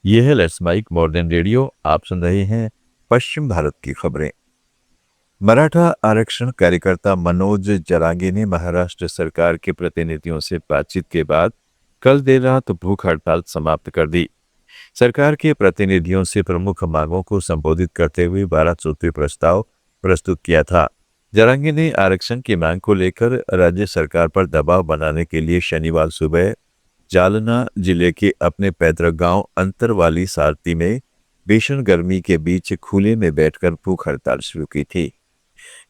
ये है let's make more than radio. आप सुन रहे हैं पश्चिम भारत की खबरें। मराठा आरक्षण कार्यकर्ता मनोज जरांगे ने महाराष्ट्र सरकार के प्रतिनिधियों से बातचीत के बाद कल देर रात भूख हड़ताल समाप्त कर दी। सरकार के प्रतिनिधियों से प्रमुख मांगों को संबोधित करते हुए 12 सूत्रीय प्रस्ताव प्रस्तुत किया था। जरांगे ने आरक्षण की मांग को लेकर राज्य सरकार पर दबाव बनाने के लिए शनिवार सुबह जालना जिले के अपने पैतृक गांव अंतरवाली सारथी में भीषण गर्मी के बीच खुले में बैठकर भूख हड़ताल शुरू की थी।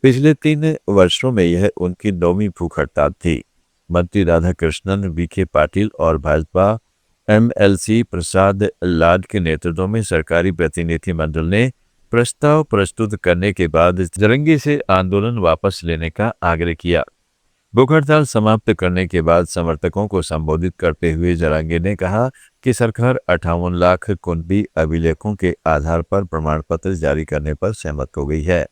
पिछले 3 वर्षों में यह उनकी 9वीं भूख हड़ताल थी। मंत्री राधाकृष्णन विखे पाटिल और भाजपा एमएलसी प्रसाद लाड के नेतृत्व में सरकारी प्रतिनिधि मंडल ने प्रस्ताव प्रस्तुत करने के बाद जरंगी से आंदोलन वापस लेने का आग्रह किया। भूख हड़ताल समाप्त करने के बाद समर्थकों को संबोधित करते हुए जरांगे ने कहा कि सरकार 58 लाख कुणबी अभिलेखों के आधार पर प्रमाण पत्र जारी करने पर सहमत हो गई है।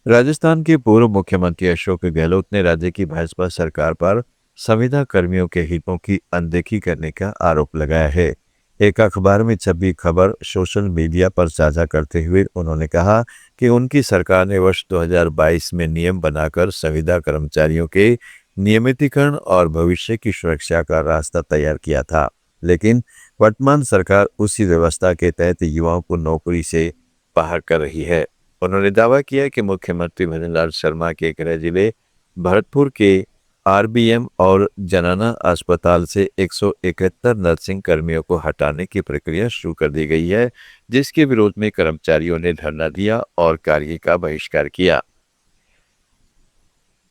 राजस्थान के पूर्व मुख्यमंत्री अशोक गहलोत ने राज्य की भाजपा सरकार पर संविदा कर्मियों के हितों की अनदेखी करने का आरोप लगाया है। एक अखबार में छपी खबर सोशल मीडिया पर साझा करते हुए उन्होंने कहा कि उनकी सरकार ने वर्ष 2022 में नियम बनाकर संविदा कर्मचारियों के नियमितीकरण और भविष्य की सुरक्षा का रास्ता तैयार किया था, लेकिन वर्तमान सरकार उसी व्यवस्था के तहत युवाओं को नौकरी से बाहर कर रही है। उन्होंने दावा किया कि मुख्यमंत्री भजनलाल शर्मा के गृह जिले भरतपुर के आरबीएम और जनाना अस्पताल से 171 नर्सिंग कर्मियों को हटाने की प्रक्रिया शुरू कर दी गई है, जिसके विरोध में कर्मचारियों ने धरना दिया और कार्य का बहिष्कार किया।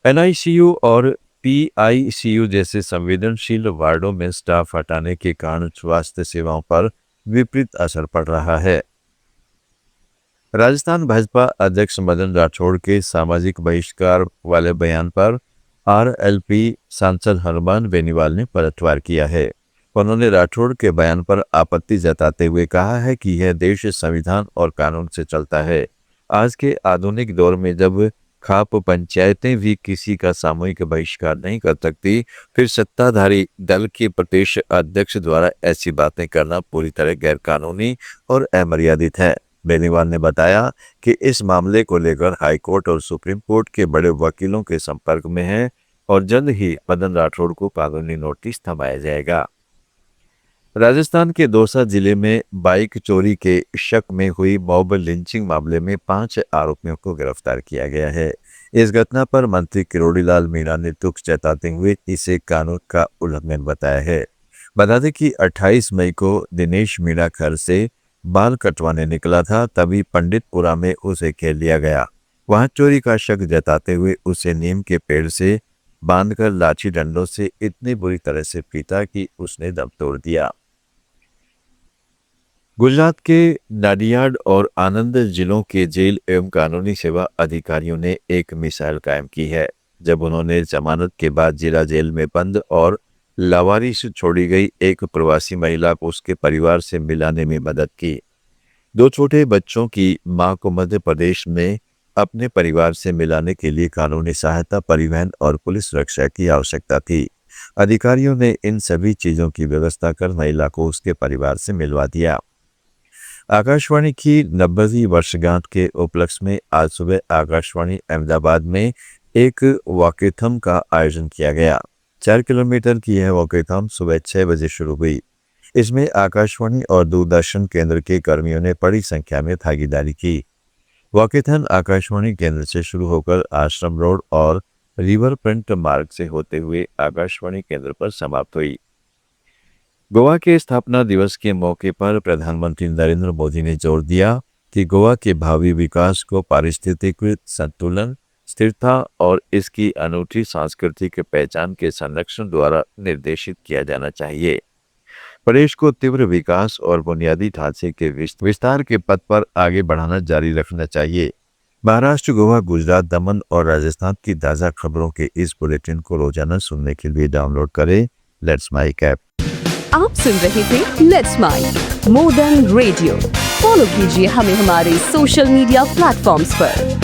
एनआईसीयू और पीआईसीयू जैसे संवेदनशील वार्डों में स्टाफ हटाने के कारण स्वास्थ्य सेवाओं पर विपरीत असर पड़ रहा है। राजस्थान भाजपा अध्यक्ष मदन राठौड़ के सामाजिक बहिष्कार वाले बयान पर आरएलपी सांसद हनुमान बेनीवाल ने पलटवार किया है। उन्होंने राठौड़ के बयान पर आपत्ति जताते हुए कहा है कि यह देश संविधान और कानून से चलता है। आज के आधुनिक दौर में जब खाप पंचायतें भी किसी का सामूहिक बहिष्कार नहीं कर सकती, फिर सत्ताधारी दल के प्रदेश अध्यक्ष द्वारा ऐसी बातें करना पूरी तरह गैरकानूनी और अमर्यादित है। बेनीवाल ने बताया कि इस मामले को लेकर हाईकोर्ट और सुप्रीम कोर्ट के बड़े वकीलों के संपर्क में है और जल्द ही मदन राठौड़ को कानूनी नोटिस थमाया जाएगा। राजस्थान के दौसा जिले में बाइक चोरी के शक में हुई मॉब लिंचिंग मामले में 5 आरोपियों को गिरफ्तार किया गया है। इस घटना पर मंत्री किरोड़ीलाल मीणा ने दुख जताते हुए इसे कानून का उल्लंघन बताया है। बता दें कि 28 मई को दिनेश मीणा घर से बाल कटवाने निकला था, तभी पंडितपुरा में उसे घेर लिया गया। वहां चोरी का शक जताते हुए उसे नीम के पेड़ से बांधकर लाठी डंडों से इतनी बुरी तरह से पीटा कि उसने दम तोड़ दिया। गुजरात के नाडियाड और आनंद जिलों के जेल एवं कानूनी सेवा अधिकारियों ने एक मिसाइल कायम की है, जब उन्होंने जमानत के बाद जिला जेल में बंद और लावारिस छोड़ी गई एक प्रवासी महिला को उसके परिवार से मिलाने में मदद की। 2 छोटे बच्चों की मां को मध्य प्रदेश में अपने परिवार से मिलाने के लिए कानूनी सहायता, परिवहन और पुलिस सुरक्षा की आवश्यकता थी। अधिकारियों ने इन सभी चीजों की व्यवस्था कर महिला को उसके परिवार से मिलवा दिया। आकाशवाणी की 90वीं वर्षगांठ के उपलक्ष्य में आज सुबह आकाशवाणी अहमदाबाद में एक वॉकेथॉन का आयोजन किया गया। 4 किलोमीटर की यह वॉकेथॉन सुबह 6 बजे शुरू हुई। इसमें आकाशवाणी और दूरदर्शन केंद्र के कर्मियों ने बड़ी संख्या में भागीदारी की। वॉकेथॉन आकाशवाणी केंद्र से शुरू होकर आश्रम रोड और रिवर फ्रंट मार्ग से होते हुए आकाशवाणी केंद्र पर समाप्त हुई। गोवा के स्थापना दिवस के मौके पर प्रधानमंत्री नरेंद्र मोदी ने जोर दिया कि गोवा के भावी विकास को पारिस्थितिक संतुलन, स्थिरता और इसकी अनूठी सांस्कृतिक पहचान के संरक्षण द्वारा निर्देशित किया जाना चाहिए। प्रदेश को तीव्र विकास और बुनियादी ढांचे के विस्तार के पथ पर आगे बढ़ाना जारी रखना चाहिए। महाराष्ट्र, गोवा, गुजरात, दमन और राजस्थान की ताज़ा खबरों के इस बुलेटिन को रोजाना सुनने के लिए डाउनलोड करें लेट्स माइक ऐप। आप सुन रहे थे let's make more than radio. Follow कीजिए हमें हमारे सोशल मीडिया प्लेटफॉर्म्स पर।